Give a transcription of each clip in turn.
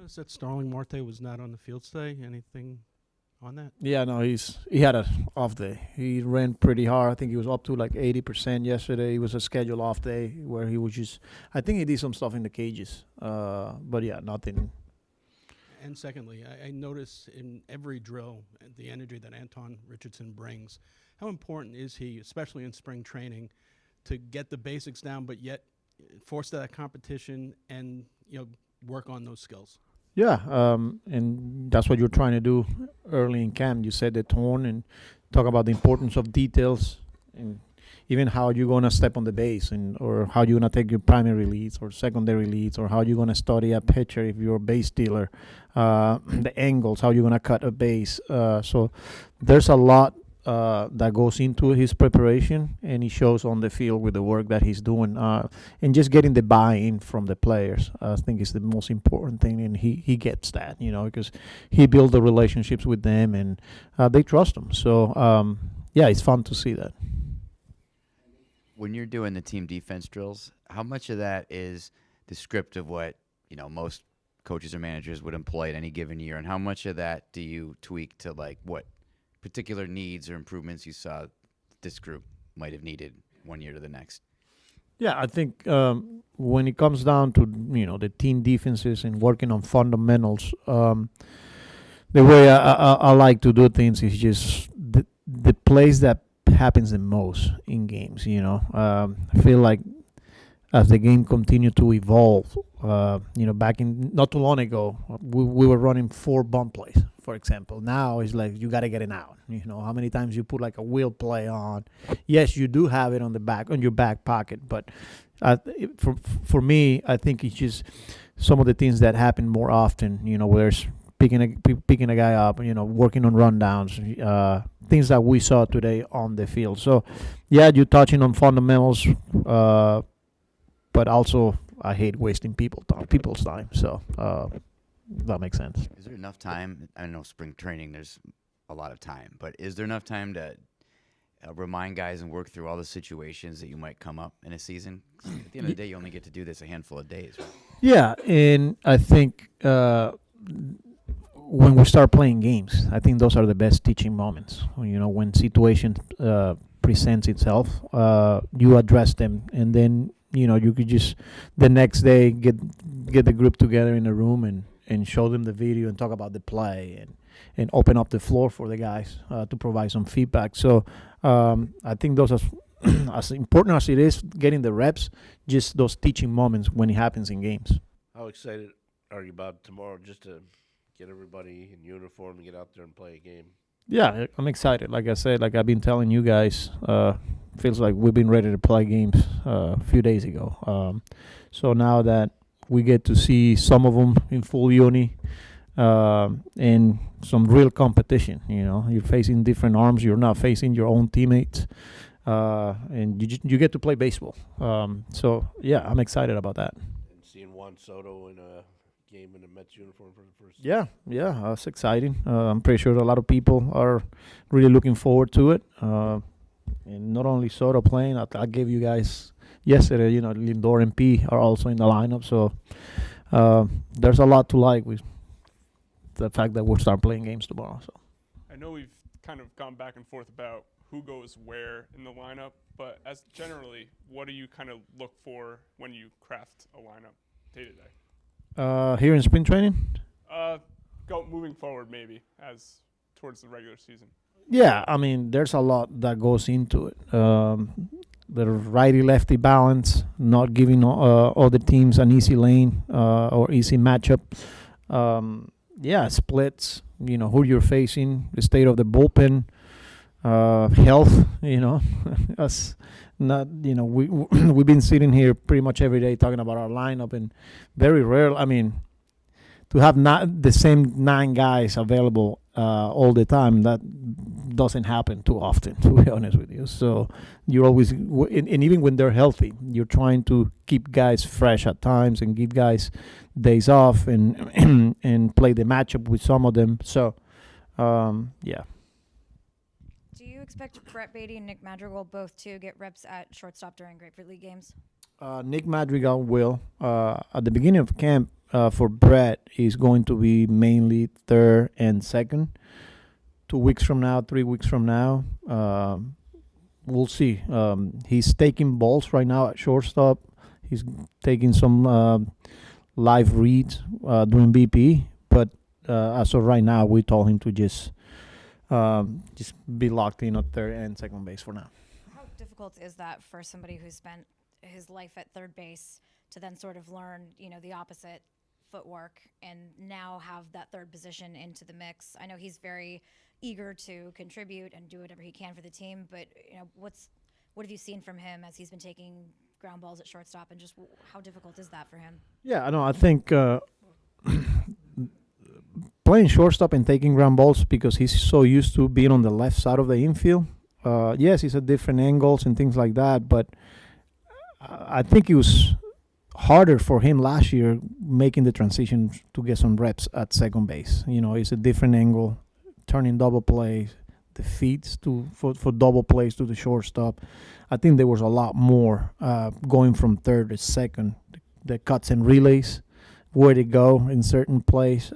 noticed that Starling Marte was not on the field today. Anything on that? Yeah, no, he had a off day. He ran pretty hard. I think he was up to like 80% yesterday. It was a scheduled off day where he was just. I think he did some stuff in the cages. But yeah, nothing. And secondly, I notice in every drill the energy that Anton Richardson brings. How important is he, especially in spring training, to get the basics down, but yet force that competition and work on those skills? Yeah, and that's what you're trying to do early in camp. You set the tone and talk about the importance of details and even how you're going to step on the base or how you're going to take your primary leads or secondary leads or how you're going to study a pitcher if you're a base stealer, the angles, how you're going to cut a base. So there's a lot that goes into his preparation, and he shows on the field with the work that he's doing, and just getting the buy-in from the players. I think is the most important thing, and he gets that, because he built the relationships with them, and they trust him. So yeah, it's fun to see that. When you're doing the team defense drills, how much of that is the script of what most coaches or managers would employ at any given year, and how much of that do you tweak to like what particular needs or improvements you saw this group might have needed one year to the next? Yeah, I think when it comes down to the team defenses and working on fundamentals, the way I like to do things is just the plays that happens the most in games. I feel like as the game continued to evolve, back in not too long ago, we were running 4 bunt plays, for example. Now it's like you got to get it out. How many times you put like a wheel play on? Yes, you do have it on your back pocket, but for me, I think it's just some of the things that happen more often. Where it's picking a guy up, working on rundowns, things that we saw today on the field. So, yeah, you're touching on fundamentals, but also I hate wasting people's time. So that makes sense. Is there enough time? I know spring training, there's a lot of time, but is there enough time to remind guys and work through all the situations that you might come up in a season? At the end of the day, you only get to do this a handful of days, right? Yeah, and I think when we start playing games, I think those are the best teaching moments. When situation presents itself, you address them, and then you could just the next day get the group together in a room and show them the video and talk about the play and open up the floor for the guys to provide some feedback. So I think those are as important as it is getting the reps, just those teaching moments when it happens in games. How excited are you about tomorrow just to get everybody in uniform and get out there and play a game? Yeah, I'm excited. Like I said, like I've been telling you guys, feels like we've been ready to play games a few days ago. So now that we get to see some of them in full uni and some real competition, you're facing different arms. You're not facing your own teammates, and you get to play baseball. So, yeah, I'm excited about that. And seeing Juan Soto in a game in a Mets uniform for the first time. Yeah, that's exciting. I'm pretty sure a lot of people are really looking forward to it. And not only Soto playing, I gave you guys yesterday, Lindor and P are also in the lineup. So there's a lot to like with the fact that we'll start playing games tomorrow. So I know we've kind of gone back and forth about who goes where in the lineup, but as generally, what do you kind of look for when you craft a lineup day to day? Here in spring training? Moving forward, maybe, as towards the regular season. Yeah, I mean, there's a lot that goes into it. The righty-lefty balance, not giving other teams an easy lane or easy matchup. Splits, who you're facing, the state of the bullpen, health, us not, we've been sitting here pretty much every day talking about our lineup, and very rare, I mean, to have not the same 9 guys available all the time, that doesn't happen too often, to be honest with you. So you're always, and even when they're healthy, you're trying to keep guys fresh at times and give guys days off and and play the matchup with some of them. So, yeah. Do you expect Brett Baty and Nick Madrigal both to get reps at shortstop during Grapefruit League games? Nick Madrigal will. At the beginning of camp for Brett, he's going to be mainly third and second. 2 weeks from now, 3 weeks from now, we'll see. He's taking balls right now at shortstop. He's taking some live reads during BP, but as of right now, we told him to just be locked in at third and second base for now. How difficult is that for somebody who spent his life at third base to then sort of learn, the opposite footwork and now have that third position into the mix? I know he's very eager to contribute and do whatever he can for the team, but what have you seen from him as he's been taking ground balls at shortstop, and just how difficult is that for him? Yeah, I know. I think playing shortstop and taking ground balls, because he's so used to being on the left side of the infield. Yes, he's at different angles and things like that, but I think it was harder for him last year making the transition to get some reps at second base. It's a different angle, turning double plays, the feeds for double plays to the shortstop. I think there was a lot more going from third to second, the cuts and relays, where to go in certain plays.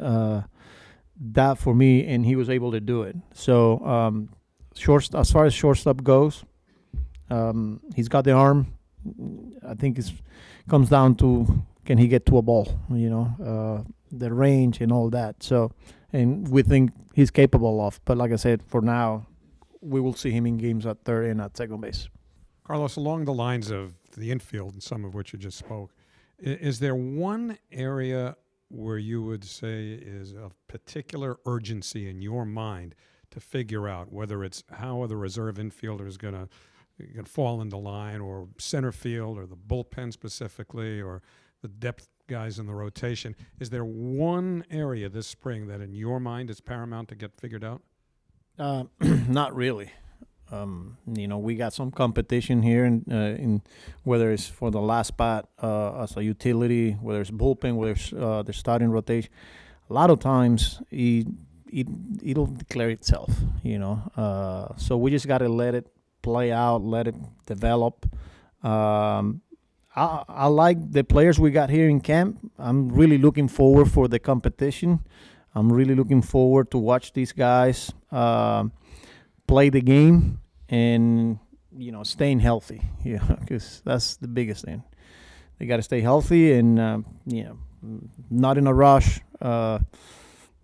That for me, and he was able to do it. So as far as shortstop goes, he's got the arm. I think it comes down to, can he get to a ball, the range and all that. So, and we think he's capable of. But like I said, for now, we will see him in games at third and at second base. Carlos, along the lines of the infield, and some of which you just spoke, is there one area where you would say is of particular urgency in your mind to figure out, whether it's how the reserve infielder is going to fall into line, or center field, or the bullpen specifically, or the depth guys in the rotation? Is there one area this spring that in your mind is paramount to get figured out? Not really. We got some competition here in whether it's for the last spot as a utility, whether it's bullpen, whether it's the starting rotation. A lot of times it'll declare itself, so we just got to let it play out, let it develop. I like the players we got here in camp. I'm really looking forward for the competition. I'm really looking forward to watch these guys play the game and, staying healthy, because that's the biggest thing. They got to stay healthy and, not in a rush,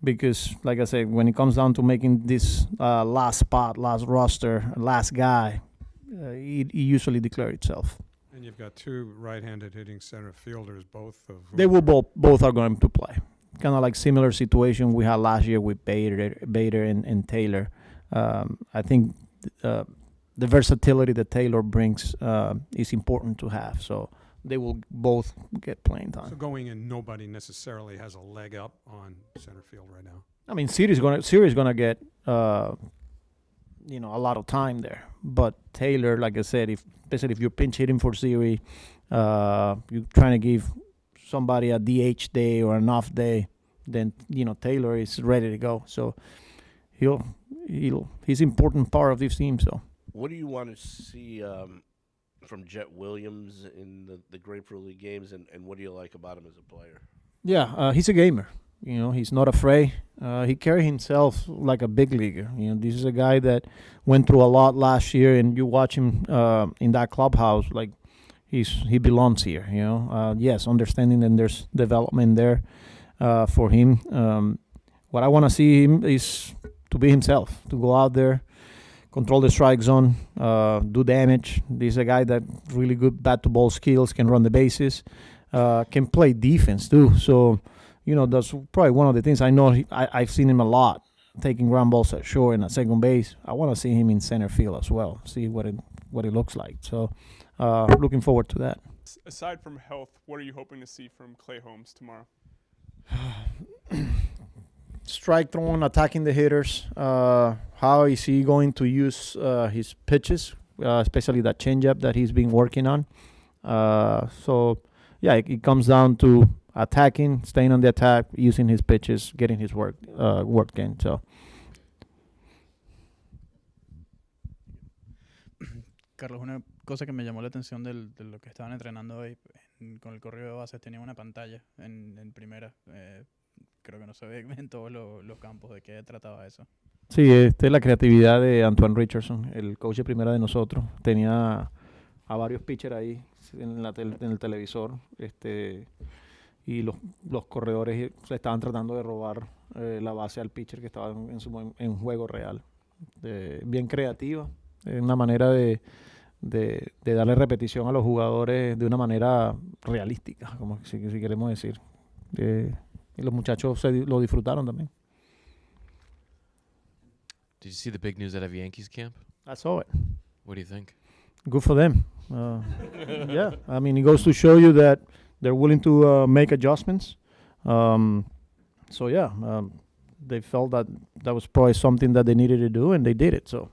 because, like I said, when it comes down to making this last spot, last roster, last guy, it usually declares itself. And you've got two right-handed hitting center fielders, both of whom They will both are going to play. Kind of like similar situation we had last year with Bader and Taylor. I think the versatility that Taylor brings is important to have. So they will both get playing time. So going in, nobody necessarily has a leg up on center field right now. I mean, Siri's gonna get a lot of time there. But Taylor, like I said, especially if you're pinch hitting for Siri, you're trying to give somebody a DH day or an off day, then Taylor is ready to go. So he's important part of this team. So What do you want to see from Jett Williams in the Grapefruit League games, and what do you like about him as a player? Yeah, he's a gamer. He's not afraid. He carries himself like a big leaguer. This is a guy that went through a lot last year, and you watch him in that clubhouse, like he belongs here. Yes, understanding that there's development there for him. What I want to see him is to be himself, to go out there, control the strike zone, do damage. This is a guy that really good bat-to-ball skills, can run the bases, can play defense too. So, that's probably one of the things. I know I've seen him a lot, taking ground balls at short and at second base. I want to see him in center field as well, see what it looks like. So, looking forward to that. Aside from health, what are you hoping to see from Clay Holmes tomorrow? Strike throwing, attacking the hitters. How is he going to use his pitches, especially that changeup that he's been working on? It comes down to attacking, staying on the attack, using his pitches, getting his work in. So, Carlos, una cosa que me llamó la atención de lo que estaban entrenando hoy. Con el corrido de bases tenían una pantalla en primera. Creo que no se ve en todos los campos. ¿De qué trataba eso? Sí, es la creatividad de Antoine Richardson, el coach de primera de nosotros. Tenía a varios pitchers ahí en el televisor, y los corredores se estaban tratando de robar la base al pitcher que estaba en juego real. Bien creativa, una manera de darle repetición a los jugadores de una manera realística, como si queremos decir. Y los muchachos lo disfrutaron también. Did you see the big news out of Yankees camp? I saw it. What do you think? Good for them. Yeah, I mean, it goes to show you that they're willing to make adjustments. So yeah, they felt that was probably something that they needed to do, and they did it. So